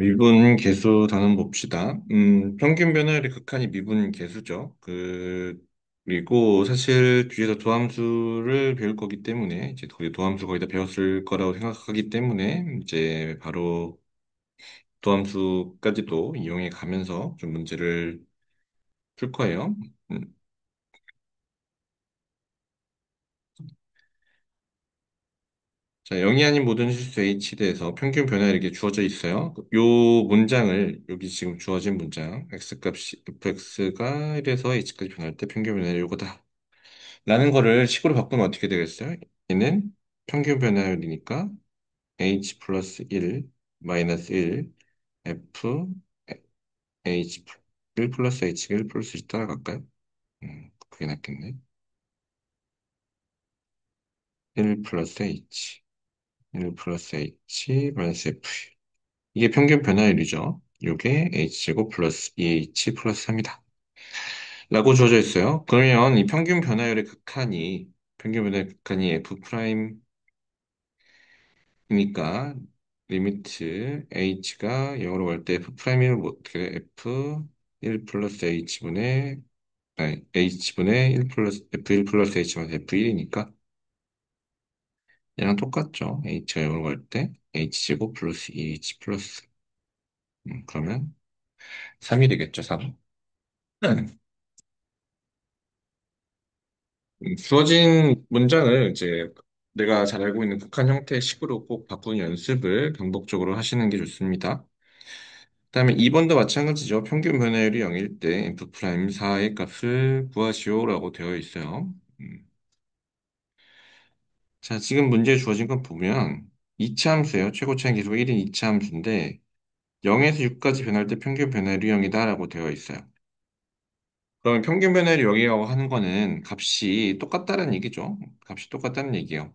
미분 계수 단원 봅시다. 평균 변화율의 극한이 미분 계수죠. 그리고 사실 뒤에서 도함수를 배울 거기 때문에, 이제 거의 도함수 거의 다 배웠을 거라고 생각하기 때문에, 이제 바로 도함수까지도 이용해 가면서 좀 문제를 풀 거예요. 음, 자, 0이 아닌 모든 실수 H에 대해서 평균 변화율이 주어져 있어요. 요 문장을, 여기 지금 주어진 문장, X값이, fx가 1에서 H까지 변할 때 평균 변화율이 요거다. 라는 거를 식으로 바꾸면 어떻게 되겠어요? 얘는 평균 변화율이니까 H 플러스 1 마이너스 1 F H 1 플러스 H가 1 플러스 H 따라갈까요? 그게 낫겠네. 1 플러스 H 1 플러스 H 마이너스 F 이게 평균 변화율이죠. 이게 H제곱 플러스 2H 플러스 3이다. 라고 주어져 있어요. 그러면 이 평균 변화율의 극한이 F'이니까 리미트 H가 0으로 갈 때 F'을 어떻게 돼? F 1 플러스 H분의 아니, H분의 1 플러스 F1 플러스 H분의 F1이니까 얘랑 똑같죠. H가 0으로 갈 때 H제곱 플러스 2H 플러스 그러면 3이 되겠죠, 3. 주어진 문장을 이제 내가 잘 알고 있는 극한 형태의 식으로 꼭 바꾸는 연습을 반복적으로 하시는 게 좋습니다. 그다음에 2번도 마찬가지죠. 평균 변화율이 0일 때 F'4의 값을 구하시오라고 되어 있어요. 자, 지금 문제에 주어진 건 보면 이차 함수예요. 최고차의 기수가 1인 이차 함수인데 0에서 6까지 변할 때 평균 변화율이 0이다라고 되어 있어요. 그러면 평균 변화율이 0이라고 하는 거는 값이 똑같다는 얘기죠. 값이 똑같다는 얘기예요.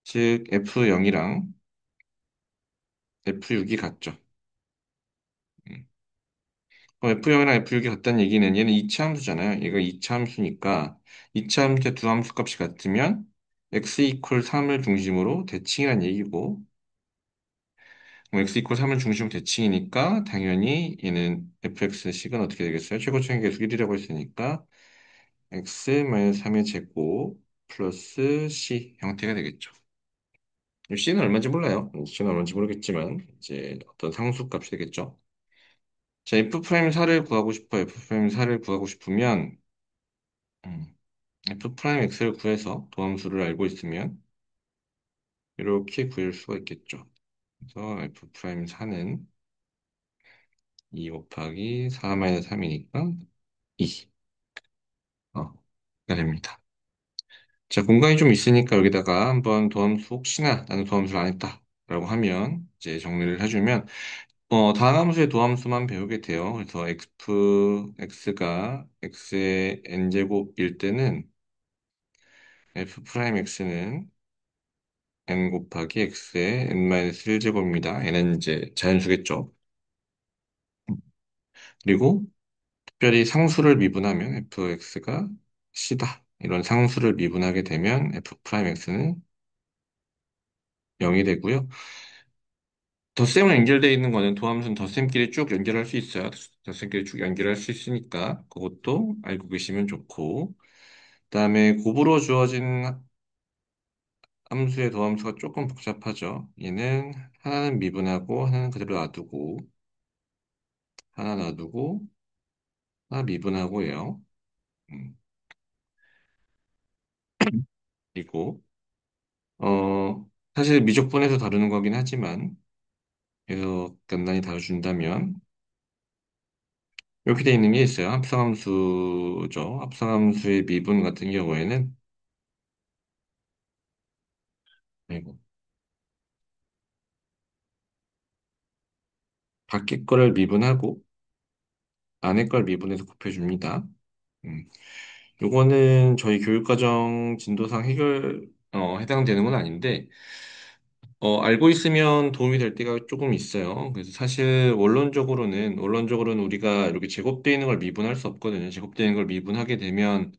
즉 F0이랑 F6이 같죠. 음. 그럼 F0이랑 F6이 같다는 얘기는 얘는 이차 함수잖아요. 얘가 이차 함수니까 이차 함수의 두 함수 값이 같으면 x 이퀄 3을 중심으로 대칭이란 얘기고 그럼 x 이퀄 3을 중심으로 대칭이니까 당연히 얘는 fx식은 어떻게 되겠어요? 최고차의 계수 1이라고 했으니까 x-3의 제곱 플러스 c 형태가 되겠죠. c는 얼마인지 몰라요. c는 얼마인지 모르겠지만 이제 어떤 상수값이 되겠죠. 자, F'4를 구하고 싶어요. F'4를 구하고 싶으면 음, F'X를 구해서 도함수를 알고 있으면 이렇게 구할 수가 있겠죠. 그래서 F'4는 2 곱하기 4 마이너스 3이니까 2. 가 됩니다. 자, 공간이 좀 있으니까 여기다가 한번 도함수 혹시나 나는 도함수를 안 했다 라고 하면 이제 정리를 해주면 다함수의 도함수만 배우게 돼요. 그래서 x가 x의 n제곱일 때는 f'x는 n 곱하기 x의 n-1제곱입니다. n은 이제 자연수겠죠. 그리고 특별히 상수를 미분하면 fx가 c다. 이런 상수를 미분하게 되면 f'x는 0이 되고요. 덧셈을 연결되어 있는 거는 도함수는 덧셈끼리 쭉 연결할 수 있어요. 덧셈끼리 쭉 연결할 수 있으니까 그것도 알고 계시면 좋고 그다음에 곱으로 주어진 함수의 도함수가 조금 복잡하죠. 얘는 하나는 미분하고 하나는 그대로 놔두고 하나 놔두고 하나 미분하고예요. 음, 그리고 사실 미적분해서 다루는 거긴 하지만 그래서 간단히 다뤄준다면 이렇게 돼 있는 게 있어요. 합성함수죠. 합성함수의 미분 같은 경우에는 아이고, 밖에 거를 미분하고 안에 걸 미분해서 곱해줍니다. 음, 요거는 저희 교육과정 진도상 해당되는 건 아닌데, 알고 있으면 도움이 될 때가 조금 있어요. 그래서 사실 원론적으로는 우리가 이렇게 제곱되어 있는 걸 미분할 수 없거든요. 제곱되어 있는 걸 미분하게 되면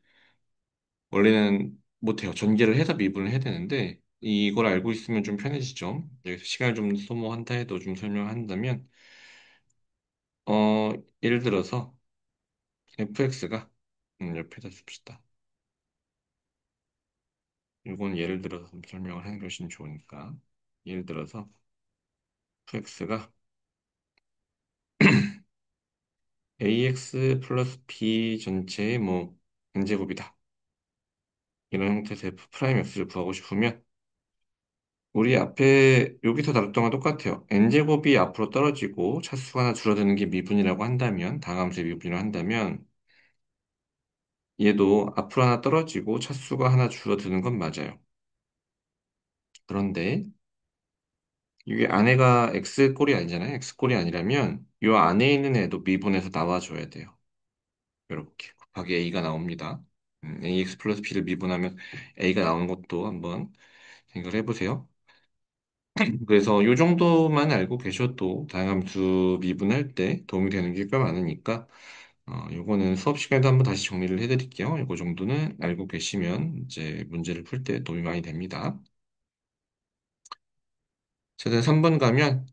원래는 못해요. 전개를 해서 미분을 해야 되는데, 이걸 알고 있으면 좀 편해지죠. 여기서 시간을 좀 소모한다 해도 좀 설명한다면, 어, 예를 들어서 fx가, 옆에다 씁시다. 이건 예를 들어서 좀 설명을 하는 것이 좋으니까. 예를 들어서 fx가 ax 플러스 b 전체의 뭐 n제곱이다. 이런 형태에서 f 프라임 x를 구하고 싶으면 우리 앞에 여기서 다뤘던 건 똑같아요. n제곱이 앞으로 떨어지고 차수가 하나 줄어드는 게 미분이라고 한다면 다함수의 미분이라고 한다면 얘도 앞으로 하나 떨어지고 차수가 하나 줄어드는 건 맞아요. 그런데 이게 안에가 x꼴이 아니잖아요. x꼴이 아니라면 이 안에 있는 애도 미분에서 나와줘야 돼요. 이렇게 곱하기 a가 나옵니다. ax 플러스 b를 미분하면 a가 나오는 것도 한번 생각을 해보세요. 그래서 이 정도만 알고 계셔도 다양함수 미분할 때 도움이 되는 게 꽤 많으니까 요거는 수업 시간에도 한번 다시 정리를 해드릴게요. 요거 정도는 알고 계시면 이제 문제를 풀 때 도움이 많이 됩니다. 자, 3번 가면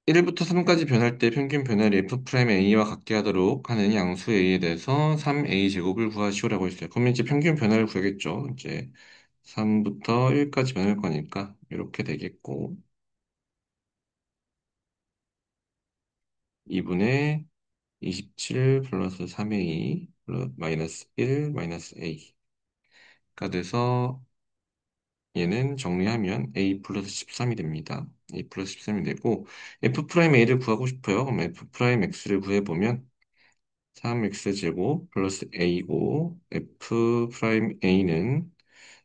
1부터 3까지 변할 때 평균 변화를 f'A와 같게 하도록 하는 양수 A에 대해서 3A 제곱을 구하시오라고 했어요. 그러면 이제 평균 변화를 구하겠죠. 이제 3부터 1까지 변할 거니까 이렇게 되겠고 2분의 27 플러스 3A 마이너스 1 마이너스 A가 돼서 얘는 정리하면 A 플러스 13이 됩니다. A 플러스 13이 되고 F 프라임 A를 구하고 싶어요. 그럼 F 프라임 X를 구해보면 3x 제곱 플러스 a고 f 프라임 a는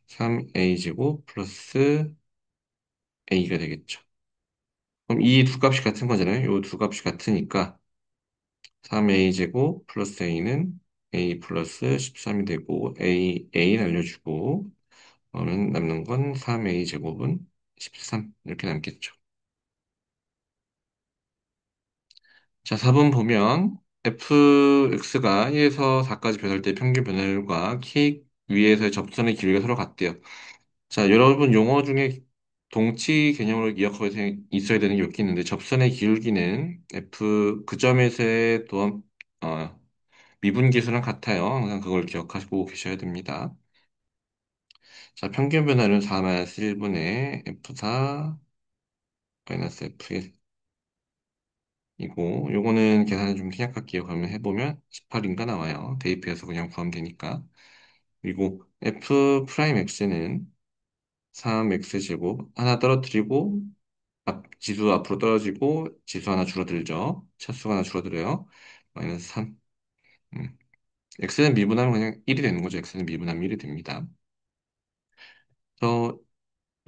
3a 제곱 플러스 a가 되겠죠. 그럼 이 두 값이 같은 거잖아요. 이 두 값이 같으니까 3a 제곱 플러스 a는 a 플러스 13이 되고 a 날려주고 는 남는 건 3a 제곱은 13 이렇게 남겠죠. 자, 4번 보면 fx가 1에서 4까지 변할 때 평균 변화율과 k 위에서의 접선의 길이가 서로 같대요. 자, 여러분 용어 중에 동치 개념으로 기억하고 있어야 되는 게 몇 개 있는데 접선의 기울기는 f 그 점에서의 도함 미분계수랑 같아요. 항상 그걸 기억하시고 계셔야 됩니다. 자, 평균 변화는 4-1분의 f4 마이너스 f1 이고 요거는 계산을 좀 생략할게요. 그러면 해보면 18인가 나와요. 대입해서 그냥 구하면 되니까. 그리고 f 프라임 x는 3x 제곱 하나 떨어뜨리고 지수 앞으로 떨어지고 지수 하나 줄어들죠. 차수가 하나 줄어들어요. 마이너스 3. 음. x는 미분하면 그냥 1이 되는 거죠. x는 미분하면 1이 됩니다. 그래서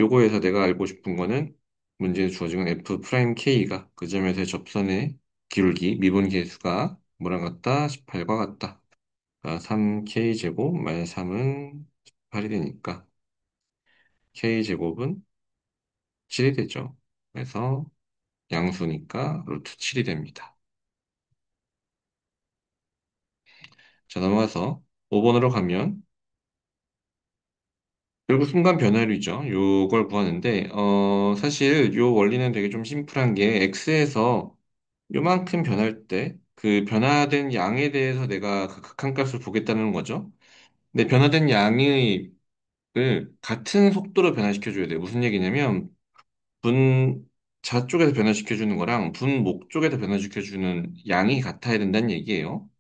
요거에서 내가 알고 싶은 거는 문제에 주어진 건 f 프라임 k가 그 점에서의 접선의 기울기 미분 계수가 뭐랑 같다? 18과 같다. 3k 제곱 마이너스 3은 8이 되니까 k 제곱은 7이 되죠. 그래서 양수니까 루트 7이 됩니다. 자, 넘어가서 5번으로 가면 결국 순간 변화율이죠. 요걸 구하는데 사실 요 원리는 되게 좀 심플한 게 x에서 요만큼 변할 때 그 변화된 양에 대해서 내가 그 극한값을 보겠다는 거죠. 근데 변화된 양을 같은 속도로 변화시켜 줘야 돼요. 무슨 얘기냐면 분 자 쪽에서 변화시켜 주는 거랑 분 목 쪽에서 변화시켜 주는 양이 같아야 된다는 얘기예요.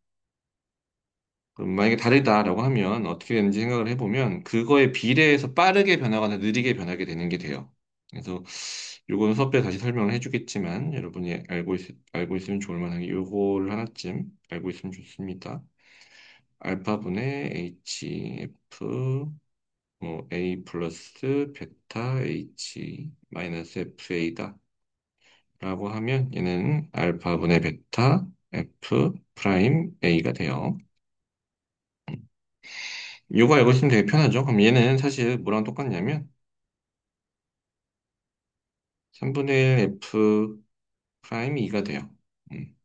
그럼 만약에 다르다라고 하면 어떻게 되는지 생각을 해보면 그거에 비례해서 빠르게 변하거나 느리게 변하게 되는 게 돼요. 그래서 요거는 수업 때 다시 설명을 해주겠지만 여러분이 알고 있으면 좋을 만한 게 요거를 하나쯤 알고 있으면 좋습니다. 알파분의 hf 뭐 a 플러스 베타 h 마이너스 fa다 라고 하면 얘는 알파분의 베타 f 프라임 a가 돼요. 이거 알고 있으면 되게 편하죠. 그럼 얘는 사실 뭐랑 똑같냐면 3분의 1 f 프라임 2가 돼요. 음.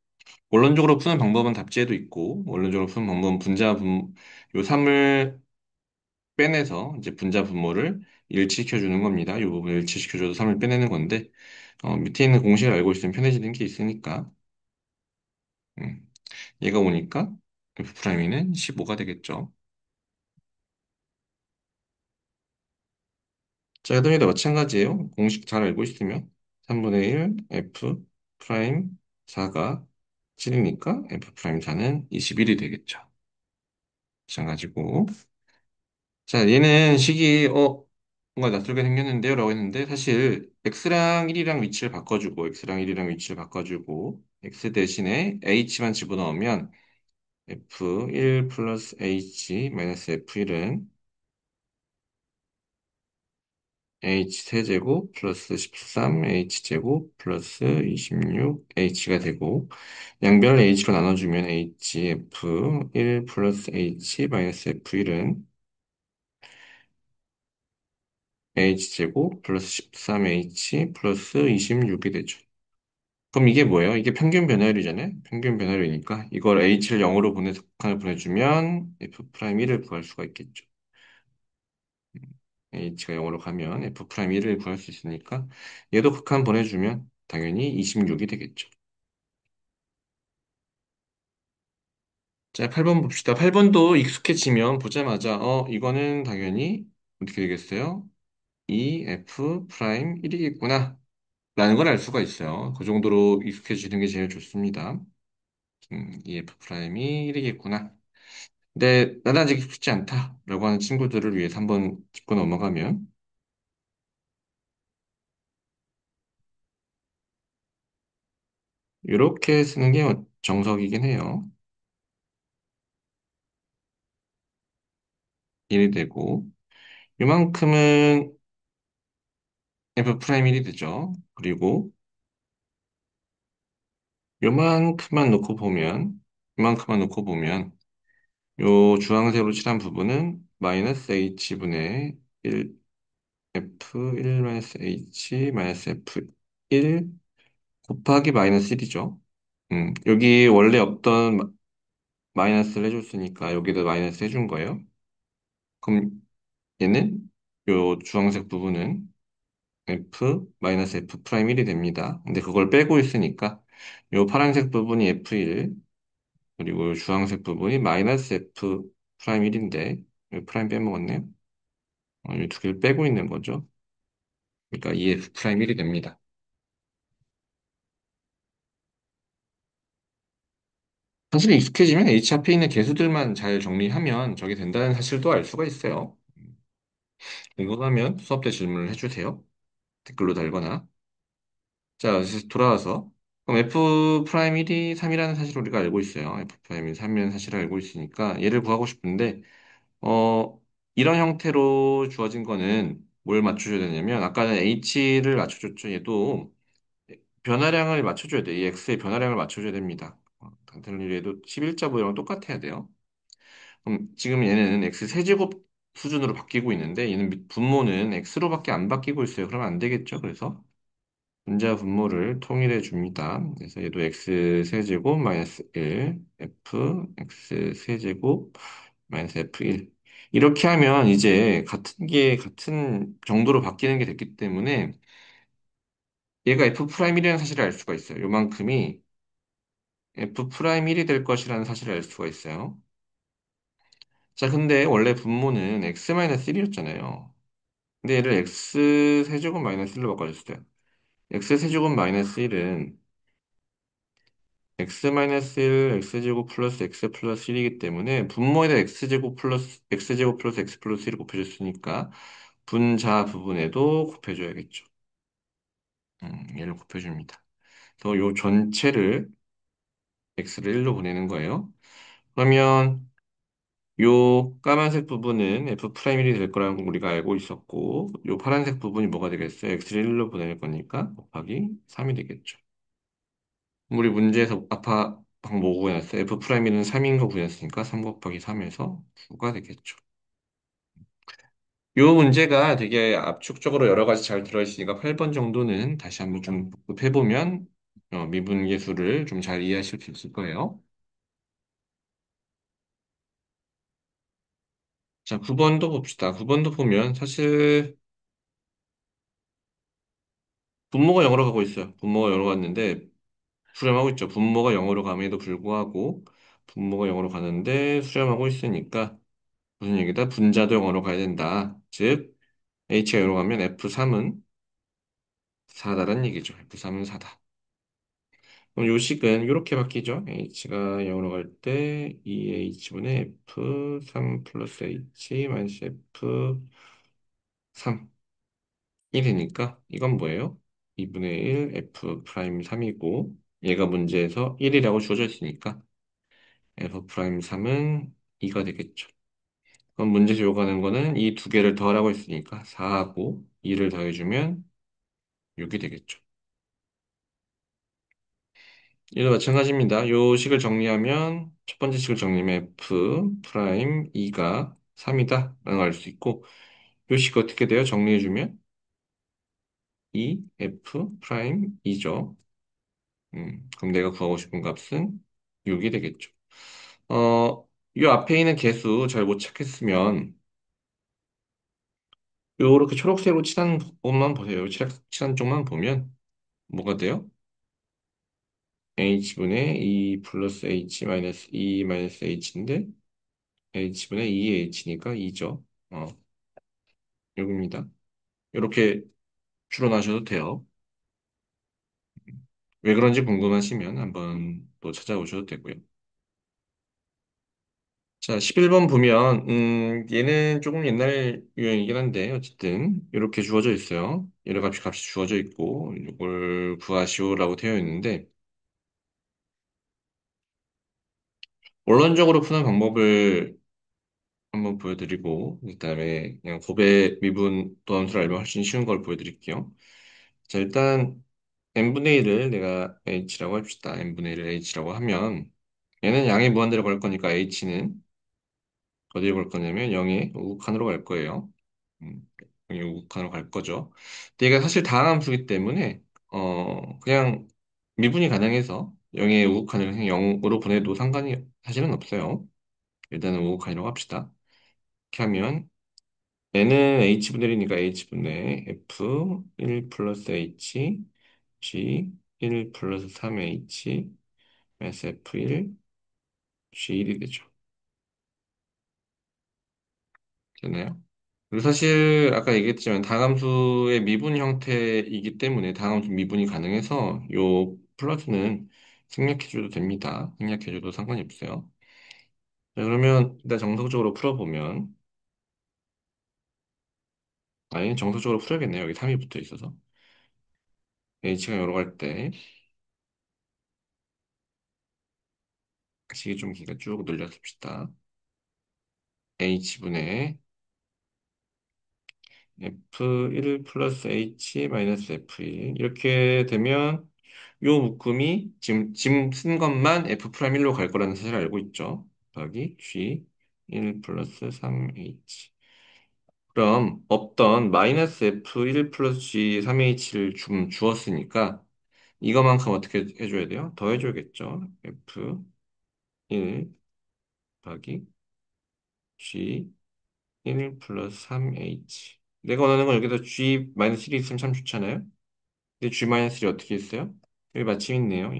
원론적으로 푸는 방법은 답지에도 있고 원론적으로 푸는 방법은 요 3을 빼내서 이제 분자 분모를 일치시켜주는 겁니다. 이 부분 일치시켜줘도 3을 빼내는 건데, 밑에 있는 공식을 알고 있으면 편해지는 게 있으니까, 음, 얘가 오니까 F'는 15가 되겠죠. 자, 여동에도 마찬가지예요. 공식 잘 알고 있으면 3분의 1 F 프라임 4가 7이니까 F 프라임 4는 21이 되겠죠. 마찬가지고. 자, 얘는 식이, 뭔가 낯설게 생겼는데요? 라고 했는데, 사실, x랑 1이랑 위치를 바꿔주고, x랑 1이랑 위치를 바꿔주고, x 대신에 h만 집어넣으면, f1 플러스 h 마이너스 f1은 h 세제곱 플러스 13 h제곱 플러스 26 h가 되고, 양변을 h로 나눠주면 hf1 플러스 h 마이너스 f1은 h제곱 플러스 13h 플러스 26이 되죠. 그럼 이게 뭐예요? 이게 평균 변화율이잖아요. 평균 변화율이니까 이걸 h를 0으로 보내서 극한을 보내주면 f'1을 구할 수가 있겠죠. h가 0으로 가면 f'1을 구할 수 있으니까 얘도 극한 보내주면 당연히 26이 되겠죠. 자, 8번 봅시다. 8번도 익숙해지면 보자마자 이거는 당연히 어떻게 되겠어요? 2f' 1이겠구나. 라는 걸 알 수가 있어요. 그 정도로 익숙해지는 게 제일 좋습니다. EF 프라임이 1이겠구나. 근데 나는 아직 익숙지 않다. 라고 하는 친구들을 위해서 한번 짚고 넘어가면 이렇게 쓰는 게 정석이긴 해요. 1이 되고 이만큼은 F 프라임 1이 되죠. 그리고 요만큼만 놓고 보면 이만큼만 놓고 보면 요 주황색으로 칠한 부분은 마이너스 H분의 1 F1 마이너스 H 마이너스 F1 곱하기 마이너스 1이죠. 여기 원래 없던 마이너스를 해줬으니까 여기도 마이너스 해준 거예요. 그럼 얘는 요 주황색 부분은 F 마이너스 F 프라임 1이 됩니다. 근데 그걸 빼고 있으니까 요 파란색 부분이 F1 그리고 요 주황색 부분이 마이너스 F 프라임 1인데 요 프라임 빼먹었네요. 이두 개를 빼고 있는 거죠. 그러니까 이 F 프라임 1이 됩니다. 사실 익숙해지면 H 앞에 있는 개수들만 잘 정리하면 저게 된다는 사실도 알 수가 있어요. 궁금하면 수업 때 질문을 해주세요. 댓글로 달거나. 자, 다시 돌아와서. 그럼 F 프라임 1이 3이라는 사실을 우리가 알고 있어요. F 프라임 1이 3이라는 사실을 알고 있으니까 얘를 구하고 싶은데, 어, 이런 형태로 주어진 거는 뭘 맞춰줘야 되냐면, 아까는 H를 맞춰줬죠. 얘도 변화량을 맞춰줘야 돼요. 이 X의 변화량을 맞춰줘야 됩니다. 단텔리에도 11자 모형랑 똑같아야 돼요. 그럼 지금 얘는 x 세제곱 수준으로 바뀌고 있는데 얘는 분모는 x로밖에 안 바뀌고 있어요. 그러면 안 되겠죠. 그래서 분자 분모를 통일해 줍니다. 그래서 얘도 x 세제곱 마이너스 1 f x 세제곱 마이너스 f1 이렇게 하면 이제 같은 게 같은 정도로 바뀌는 게 됐기 때문에 얘가 f 프라임 1이라는 사실을 알 수가 있어요. 요만큼이 f 프라임 1이 될 것이라는 사실을 알 수가 있어요. 자, 근데 원래 분모는 x-1이었잖아요. 근데 얘를 x 세제곱 마이너스 1로 바꿔줬어요. x 세제곱 마이너스 1은 x 마이너스 1, x제곱 플러스 x 플러스 1이기 때문에 분모에다 x제곱 플러스 x 플러스 1을 곱해줬으니까 분자 부분에도 곱해줘야겠죠. 얘를 곱해줍니다. 그래서 요 전체를 x를 1로 보내는 거예요. 그러면 요 까만색 부분은 f 프라임 1이 될 거라는 걸 우리가 알고 있었고, 요 파란색 부분이 뭐가 되겠어요? x를 1로 보낼 거니까 곱하기 3이 되겠죠. 우리 문제에서 아까 방금 뭐 구해놨어요? f 프라임 1은 3인 거 구했으니까 3 곱하기 3에서 9가 되겠죠. 요 문제가 되게 압축적으로 여러 가지 잘 들어있으니까 8번 정도는 다시 한번 좀 해보면 미분계수를 좀 잘 이해하실 수 있을 거예요. 자, 9번도 봅시다. 9번도 보면 사실 분모가 0으로 가고 있어요. 분모가 0으로 갔는데 수렴하고 있죠. 분모가 0으로 감에도 불구하고 분모가 0으로 가는데 수렴하고 있으니까 무슨 얘기다? 분자도 0으로 가야 된다. 즉 h가 0으로 가면 f3은 4다라는 얘기죠. f3은 4다. 그럼 요식은 이렇게 바뀌죠. h가 0으로 갈 때 2h분의 f3 플러스 h 마이너스 f3 이 되니까 이건 뭐예요? 2분의 1 f 프라임 3이고 얘가 문제에서 1이라고 주어져 있으니까 f 프라임 3은 2가 되겠죠. 그럼 문제에서 요구하는 거는 이 두 개를 더하라고 했으니까 4하고 2를 더해주면 6이 되겠죠. 이도 마찬가지입니다. 요 식을 정리하면 첫 번째 식을 정리하면 f 프라임 2가 3이다 라는 걸 알 수 있고 요 식 어떻게 돼요? 정리해주면 2 f 프라임 2죠. 그럼 내가 구하고 싶은 값은 6이 되겠죠. 요 앞에 있는 개수 잘 못 찾겠으면 요렇게 초록색으로 칠한 부분만 보세요. 칠한 쪽만 보면 뭐가 돼요? h분의 2 플러스 h 마이너스 2 마이너스 h인데 h분의 2h니까 2죠. 여기입니다. 이렇게 추론하셔도 돼요. 왜 그런지 궁금하시면 한번 또 찾아오셔도 되고요. 자, 11번 보면, 얘는 조금 옛날 유형이긴 한데, 어쨌든, 이렇게 주어져 있어요. 여러 값이 주어져 있고, 이걸 구하시오라고 되어 있는데, 원론적으로 푸는 방법을 한번 보여드리고, 그다음에 그냥 곱의 미분 도함수를 알면 훨씬 쉬운 걸 보여드릴게요. 자, 일단, n분의 1을 내가 h라고 합시다. n분의 1을 h라고 하면, 얘는 양의 무한대로 갈 거니까 h는 어디로 갈 거냐면 0의 우극한으로 갈 거예요. 0의 우극한으로 갈 거죠. 근데 얘가 사실 다항함수기 때문에 그냥 미분이 가능해서 0의 우극한을 그냥 0으로 보내도 상관이 사실은 없어요. 일단은 우극한이라고 합시다. 이렇게 하면 n은 h분의 1이니까 h분의 f 1 플러스 h g 1 플러스 3h 마이너스 f1 g1이 되죠. 되나요? 그리고 사실 아까 얘기했지만 다함수의 미분 형태이기 때문에 다함수 미분이 가능해서 요 플러스는 생략해줘도 됩니다. 생략해줘도 상관이 없어요. 자, 그러면 일단 정석적으로 풀어보면 아니 정석적으로 풀어야겠네요. 여기 3이 붙어 있어서 h가 여러 갈 때 식이 좀 기가 쭉 늘려줍시다. h분의 f1 플러스 h 마이너스 f1 이렇게 되면 요 묶음이 지금 쓴 것만 f 프라임 1로 갈 거라는 사실을 알고 있죠. 더하기 g 1 플러스 3h 그럼 없던 마이너스 f1 플러스 g 3h를 좀 주었으니까 이거만큼 어떻게 해줘야 돼요? 더해줘야겠죠. f1 더하기 g 1 플러스 3h 내가 원하는 건 여기서 g 마이너스 1이 있으면 참 좋잖아요. 근데 G-3이 어떻게 있어요? 여기 마침 있네요.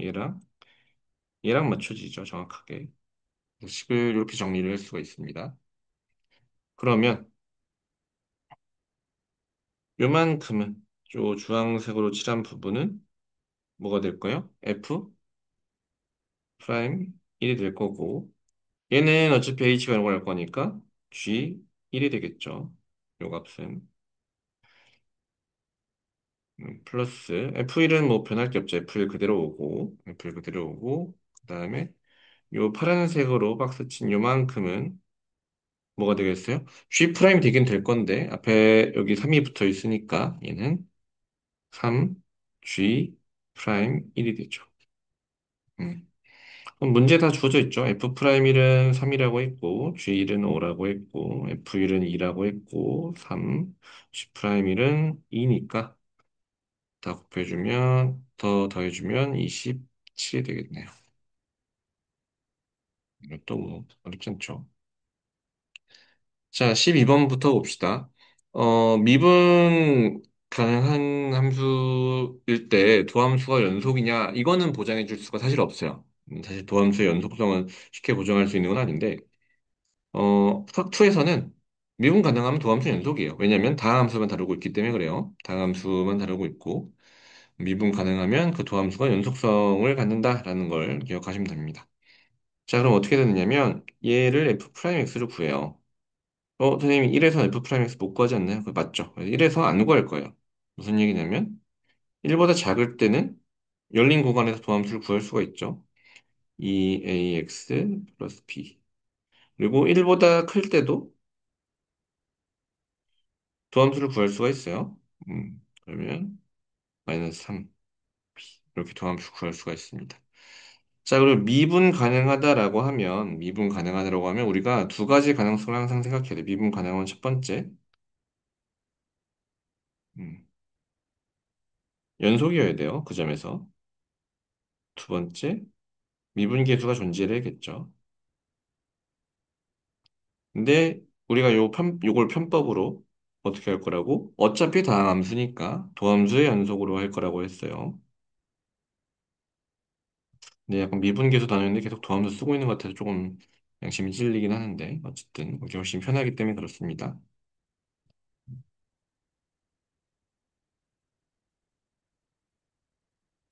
얘랑 맞춰지죠. 정확하게. 10을 이렇게 정리를 할 수가 있습니다. 그러면 요만큼은 요 주황색으로 칠한 부분은 뭐가 될까요? F 프라임 1이 될 거고 얘는 어차피 H가 이런 걸할 거니까 G 1이 되겠죠. 요 값은 플러스 F1은 뭐 변할 게 없죠. F1 그대로 오고 F1 그대로 오고 그 다음에 요 파란색으로 박스 친 요만큼은 뭐가 되겠어요? G 프라임 되긴 될 건데 앞에 여기 3이 붙어 있으니까 얘는 3 G 프라임 1이 되죠. 음. 그럼 문제 다 주어져 있죠. F 프라임 1은 3이라고 했고 G 1은 5라고 했고 F 1은 2라고 했고 3 G 프라임 1은 2니까 다 곱해주면 더 더해주면 27이 되겠네요. 이것도 뭐 어렵지 않죠. 자, 12번부터 봅시다. 미분 가능한 함수일 때 도함수가 연속이냐? 이거는 보장해 줄 수가 사실 없어요. 사실 도함수의 연속성은 쉽게 보장할 수 있는 건 아닌데, 2에서는 미분 가능하면 도함수 연속이에요. 왜냐하면 다함수만 다루고 있기 때문에 그래요. 다함수만 다루고 있고, 미분 가능하면 그 도함수가 연속성을 갖는다라는 걸 기억하시면 됩니다. 자, 그럼 어떻게 되느냐면, 얘를 f'x를 구해요. 선생님이 1에서 f'x 못 구하지 않나요? 그거 맞죠? 1에서 안 구할 거예요. 무슨 얘기냐면, 1보다 작을 때는 열린 구간에서 도함수를 구할 수가 있죠. 2ax 플러스 b. 그리고 1보다 클 때도 도함수를 구할 수가 있어요. 그러면 마이너스 3 이렇게 도함수 구할 수가 있습니다. 자, 그리고 미분 가능하다라고 하면 우리가 두 가지 가능성을 항상 생각해야 돼. 미분 가능한 첫 번째, 음, 연속이어야 돼요. 그 점에서. 두 번째, 미분계수가 존재해야겠죠. 근데 우리가 요걸 편법으로 어떻게 할 거라고? 어차피 다 함수니까 도함수의 연속으로 할 거라고 했어요. 근데 약간 미분계수 단위인데 계속 도함수 쓰고 있는 것 같아서 조금 양심이 찔리긴 하는데 어쨌든 이게 훨씬 편하기 때문에 그렇습니다.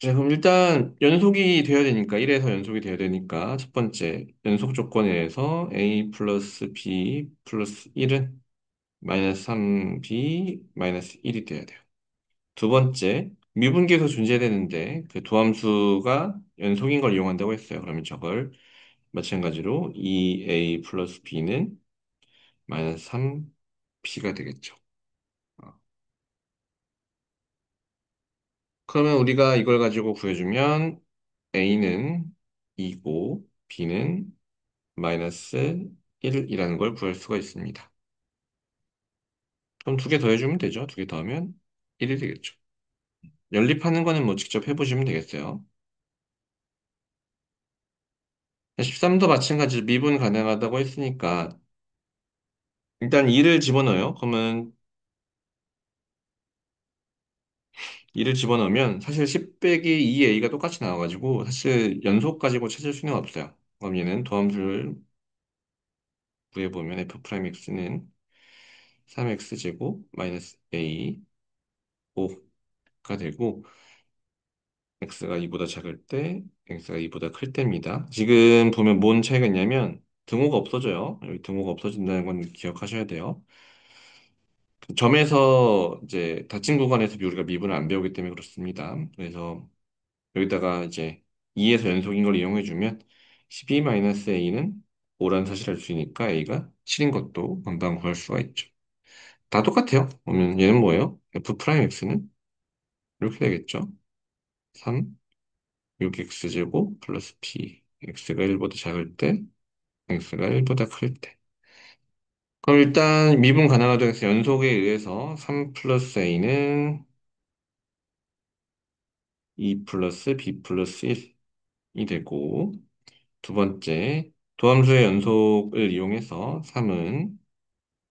자, 그럼 일단 연속이 되어야 되니까 1에서 연속이 되어야 되니까 첫 번째 연속 조건에 의해서 a 플러스 b 플러스 1은 마이너스 3b 마이너스 1이 돼야 돼요. 두 번째, 미분계에서 존재되는데 그 도함수가 연속인 걸 이용한다고 했어요. 그러면 저걸 마찬가지로 2a 플러스 b는 마이너스 3b가 되겠죠. 어. 그러면 우리가 이걸 가지고 구해주면 a는 2고 b는 마이너스 1이라는 걸 구할 수가 있습니다. 그럼 두 개 더해주면 되죠. 두 개 더하면 1이 되겠죠. 연립하는 거는 뭐 직접 해보시면 되겠어요. 13도 마찬가지로 미분 가능하다고 했으니까 일단 2를 집어넣어요. 그러면 2를 집어넣으면 사실 10 빼기 2a가 똑같이 나와가지고 사실 연속 가지고 찾을 수는 없어요. 그럼 얘는 도함수를 구해보면 f'x는 3x제곱 마이너스 a 5가 되고 x가 2보다 작을 때 x가 2보다 클 때입니다. 지금 보면 뭔 차이가 있냐면 등호가 없어져요. 여기 등호가 없어진다는 건 기억하셔야 돼요. 점에서 이제 닫힌 구간에서 우리가 미분을 안 배우기 때문에 그렇습니다. 그래서 여기다가 이제 2에서 연속인 걸 이용해주면 12-a는 5라는 사실을 알 수 있으니까 a가 7인 것도 금방 구할 수가 있죠. 다 똑같아요. 그러면 얘는 뭐예요? f'x는 이렇게 되겠죠. 3, 6x제곱 플러스 p. x가 1보다 작을 때, x가 1보다 클 때. 그럼 일단 미분 가능하도록 해서 연속에 의해서 3 플러스 a는 2 플러스 b 플러스 1이 되고, 두 번째, 도함수의 연속을 이용해서 3은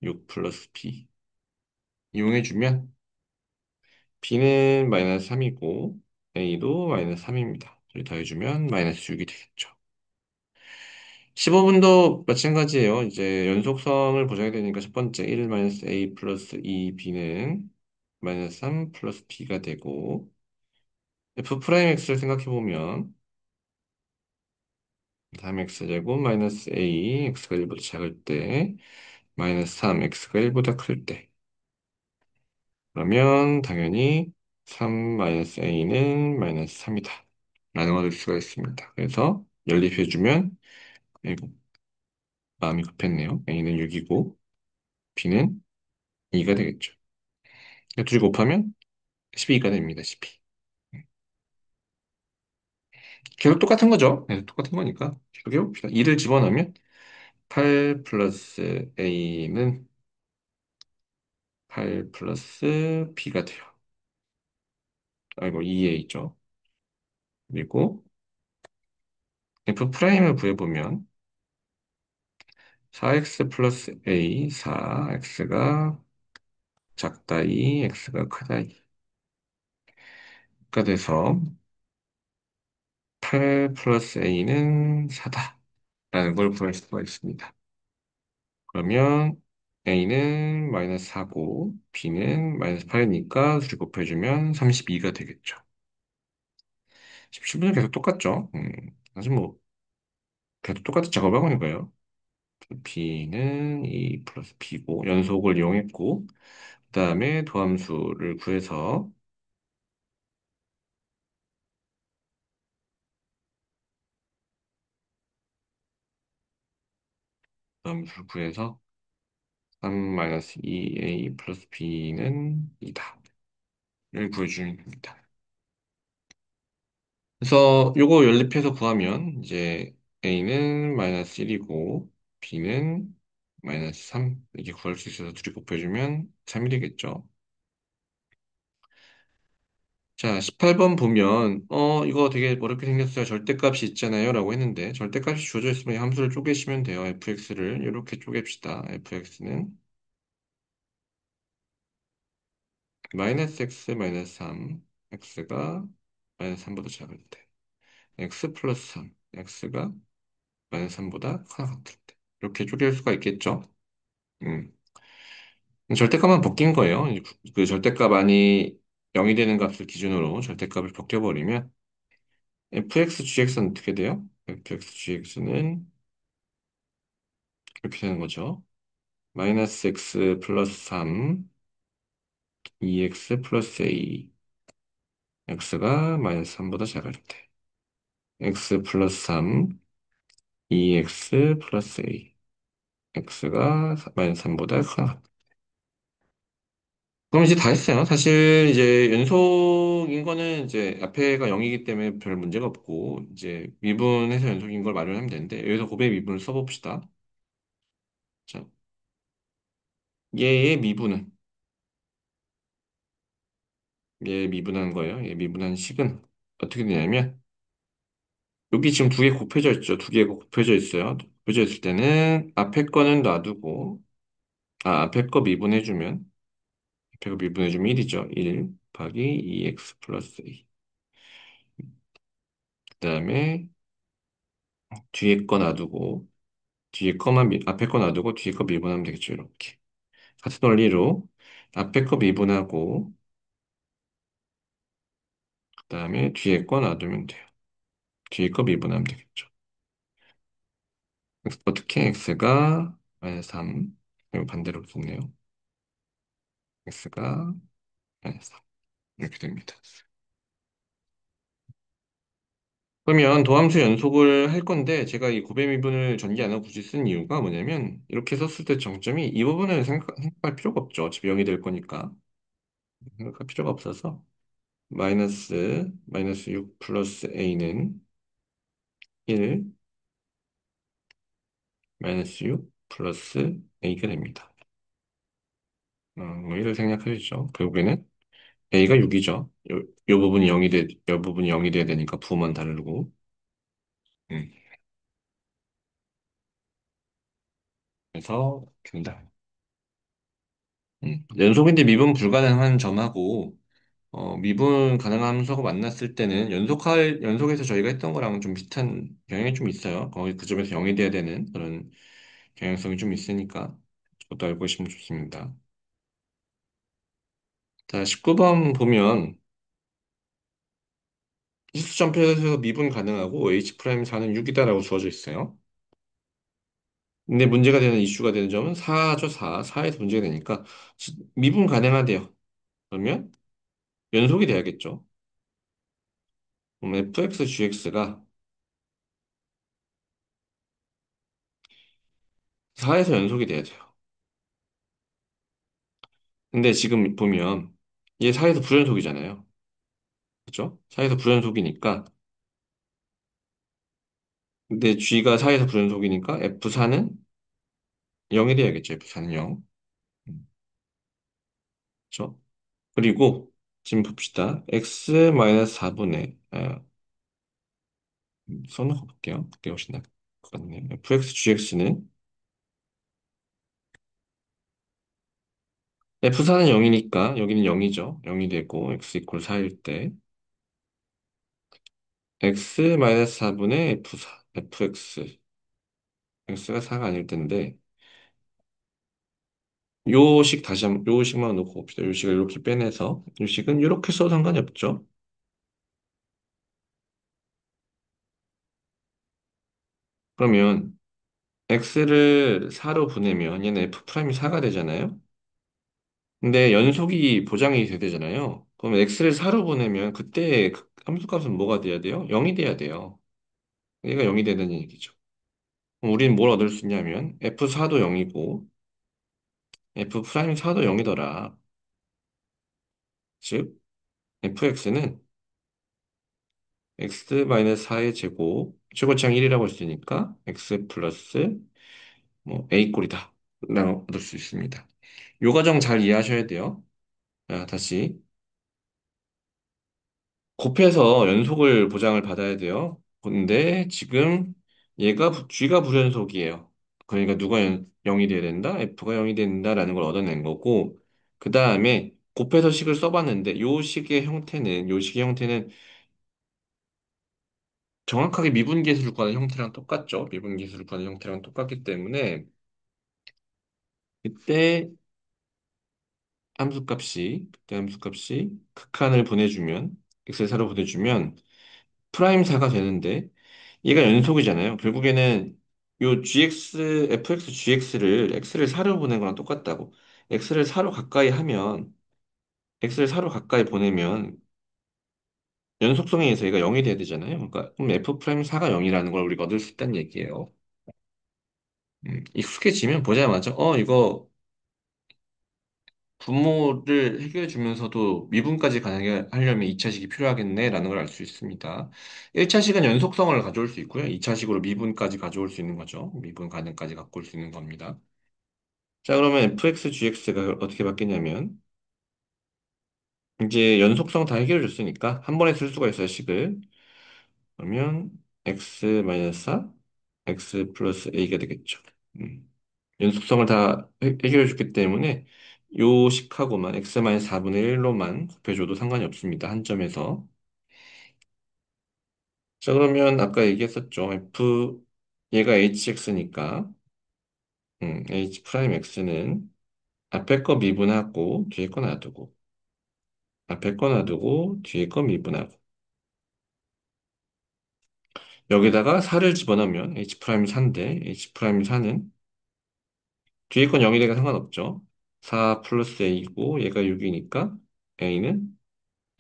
6 플러스 b 이용해주면 b는 마이너스 3이고 a도 마이너스 3입니다. 저희 더해주면 마이너스 6이 되겠죠. 15분도 마찬가지예요. 이제 연속성을 보장해야 되니까 첫 번째 1 마이너스 a 플러스 2b는 마이너스 3 플러스 b가 되고 f'x를 생각해보면 3x제곱 마이너스 a x가 1보다 작을 때 마이너스 3 x가 1보다 클 때 그러면 당연히 3-a는 마이너스 3이다. 라는 걸 알 수가 있습니다. 그래서 연립해주면, 아이고, 마음이 급했네요. a는 6이고, b는 2가 되겠죠. 둘이 곱하면 12가 됩니다. 12. 계속 똑같은 거죠. 계속 똑같은 거니까. 계속 해봅시다. 2를 집어넣으면 8 플러스 a는 8 플러스 b가 돼요. 아이고, 2a죠. 그리고 f 프라임을 구해보면 4x 플러스 a, 4x가 작다 2, x가 크다 2가 돼서 8 플러스 a는 4다. 라는 걸 구할 수가 있습니다. 그러면 a는 마이너스 4고 b는 마이너스 8이니까 둘이 곱해주면 32가 되겠죠. 17분은 계속 똑같죠. 사실 뭐 계속 똑같은 작업을 하고 있는 거예요. b는 2 플러스 b고 연속을 이용했고 그 다음에 도함수를 구해서 도함수를 구해서 3-2a 플러스 b는 2다. 를 구해주는 겁니다. 그래서 요거 연립해서 구하면 이제 a는 마이너스 1이고 b는 마이너스 3 이렇게 구할 수 있어서 둘이 곱해주면 3이 되겠죠. 자, 18번 보면 이거 되게 어렵게 생겼어요. 절대값이 있잖아요 라고 했는데 절대값이 주어져 있으면 이 함수를 쪼개시면 돼요. fx를 이렇게 쪼갭시다. fx는 마이너스 x 마이너스 3 x가 마이너스 3보다 작을 때 x 플러스 3 x가 마이너스 3보다 커나 같을 때 이렇게 쪼갤 수가 있겠죠. 음. 절대값만 벗긴 거예요. 그 절대값 안이 0이 되는 값을 기준으로 절대값을 벗겨버리면 fx, gx는 어떻게 돼요? fx, gx는 이렇게 되는 거죠. 마이너스 x 플러스 3, 2x 플러스 a, x가 마이너스 3보다 작을 때 x 플러스 3, 2x 플러스 a, x가 마이너스 3보다 크다. 그럼 이제 다 했어요. 사실 이제 연속인 거는 이제 앞에가 0이기 때문에 별 문제가 없고 이제 미분해서 연속인 걸 마련하면 되는데 여기서 곱의 미분을 써봅시다. 자, 얘의 미분은 얘 미분한 거예요. 얘 미분한 식은 어떻게 되냐면 여기 지금 두 개 곱해져 있죠. 두 개가 곱해져 있어요. 곱해져 있을 때는 앞에 거는 놔두고 앞에 거 미분해주면 앞에 거 미분해주면 1이죠. 1 곱하기 2x 플러스 a 그 다음에 뒤에 거 놔두고 앞에 거 놔두고 뒤에 거 미분하면 되겠죠. 이렇게. 같은 원리로 앞에 거 미분하고, 그 다음에 뒤에 거 놔두면 돼요. 뒤에 거 미분하면 되겠죠. 어떻게 x가 마이너스 3, 이거 반대로 썼네요. x가 마이너스 3. 이렇게 됩니다. 그러면 도함수 연속을 할 건데, 제가 이 곱의 미분을 전개 안 하고 굳이 쓴 이유가 뭐냐면, 이렇게 썼을 때 정점이 이 부분을 생각할 필요가 없죠. 어차피 0이 될 거니까. 생각할 필요가 없어서. 마이너스 6 플러스 a는 1, 마이너스 6 플러스 a가 됩니다. 뭐 이를 생략해 주죠. 결국에는 a가 6이죠. 요 부분이 0이 요 부분이 0이 돼야 되니까 부호만 다르고. 음, 그래서 된다. 연속인데 미분 불가능한 점하고 미분 가능한 함수하고 만났을 때는 연속해서 저희가 했던 거랑은 좀 비슷한 경향이 좀 있어요. 거의 그 점에서 0이 돼야 되는 그런 경향성이 좀 있으니까 그것도 알고 계시면 좋습니다. 자, 19번 보면 실수점표에서 미분 가능하고 H'4는 6이다라고 주어져 있어요. 근데 문제가 되는 이슈가 되는 점은 4죠, 4. 4에서 문제가 되니까 미분 가능하대요. 그러면 연속이 돼야겠죠. 그럼 fx, gx가 4에서 연속이 돼야 돼요. 근데 지금 보면 얘 4에서 불연속이잖아요. 그렇죠? 4에서 불연속이니까 근데 g가 4에서 불연속이니까 f4는 0이 돼야겠죠. f4는 0. 그렇죠? 그리고 지금 봅시다. x-4분의 써놓고 볼게요. 그게 훨씬 나을 것 같네요. fx, gx는 F4는 0이니까 여기는 0이죠. 0이 되고 x 이퀄 4일 때 x-4분의 F4, fx, x가 4가 아닐 텐데 요식 다시 한번 요식만 놓고 봅시다. 요식을 이렇게 빼내서 요식은 이렇게 써도 상관이 없죠. 그러면 x를 4로 보내면 얘는 f'이 4가 되잖아요. 근데 연속이 보장이 돼야 되잖아요. 그럼 x를 4로 보내면 그때 그 함수값은 뭐가 돼야 돼요? 0이 돼야 돼요. 얘가 0이 되는 얘기죠. 그럼 우리는 뭘 얻을 수 있냐면 f4도 0이고 f'사도 0이더라. 즉 fx는 x-4의 제곱 최고차항 1이라고 할 수 있으니까 x 플러스 뭐 a 꼴이다 라고 얻을 수 있습니다. 요 과정 잘 이해하셔야 돼요. 자, 다시 곱해서 연속을 보장을 받아야 돼요. 근데 지금 얘가 g가 불연속이에요. 그러니까 누가 0이 돼야 된다? f가 0이 된다라는 걸 얻어낸 거고 그 다음에 곱해서 식을 써봤는데 요 식의 형태는 정확하게 미분계수를 구하는 형태랑 똑같죠. 미분계수를 구하는 형태랑 똑같기 때문에 그때 그때 함수값이 극한을 보내주면 엑셀사로 보내주면 프라임 4가 되는데 얘가 연속이잖아요. 결국에는 요 fx, gx를 x를 4로 보낸 거랑 똑같다고. x를 4로 가까이 하면 x를 4로 가까이 보내면 연속성에 의해서 얘가 0이 돼야 되잖아요. 그러니까 그럼 f'4가 0이라는 걸 우리가 얻을 수 있다는 얘기예요. 익숙해지면 보자마자 이거 분모를 해결해 주면서도 미분까지 가능하게 하려면 2차식이 필요하겠네라는 걸 알 수 있습니다. 1차식은 연속성을 가져올 수 있고요. 2차식으로 미분까지 가져올 수 있는 거죠. 미분 가능까지 갖고 올 수 있는 겁니다. 자, 그러면 fx, gx가 어떻게 바뀌냐면 이제 연속성 다 해결해 줬으니까 한 번에 쓸 수가 있어요, 식을. 그러면 x-4, x 플러스 a가 되겠죠. 음. 연속성을 다 해결해 줬기 때문에 요 식하고만 x-4분의 1로만 곱해줘도 상관이 없습니다. 한 점에서. 자, 그러면 아까 얘기했었죠. 얘가 hx니까 h 프라임 x는 앞에 거 미분하고 뒤에 거 놔두고 앞에 거 놔두고 뒤에 거 미분하고 여기다가 4를 집어넣으면 h 프라임 4인데 h 프라임 4는 뒤에 건 0이 되가 상관없죠. 4 플러스 a이고 얘가 6이니까 a는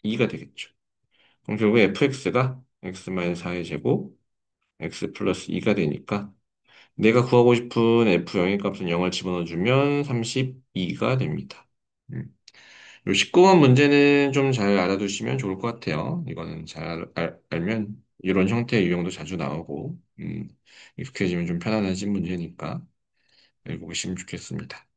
2가 되겠죠. 그럼 결국 fx가 x-4의 제곱 x 플러스 2가 되니까 내가 구하고 싶은 f0의 값은 0을 집어넣어주면 32가 됩니다. 요 19번 문제는 좀 잘 알아두시면 좋을 것 같아요. 이거는 잘 알면 이런 형태의 유형도 자주 나오고 익숙해지면 좀 편안해진 문제니까 알고 계시면 좋겠습니다.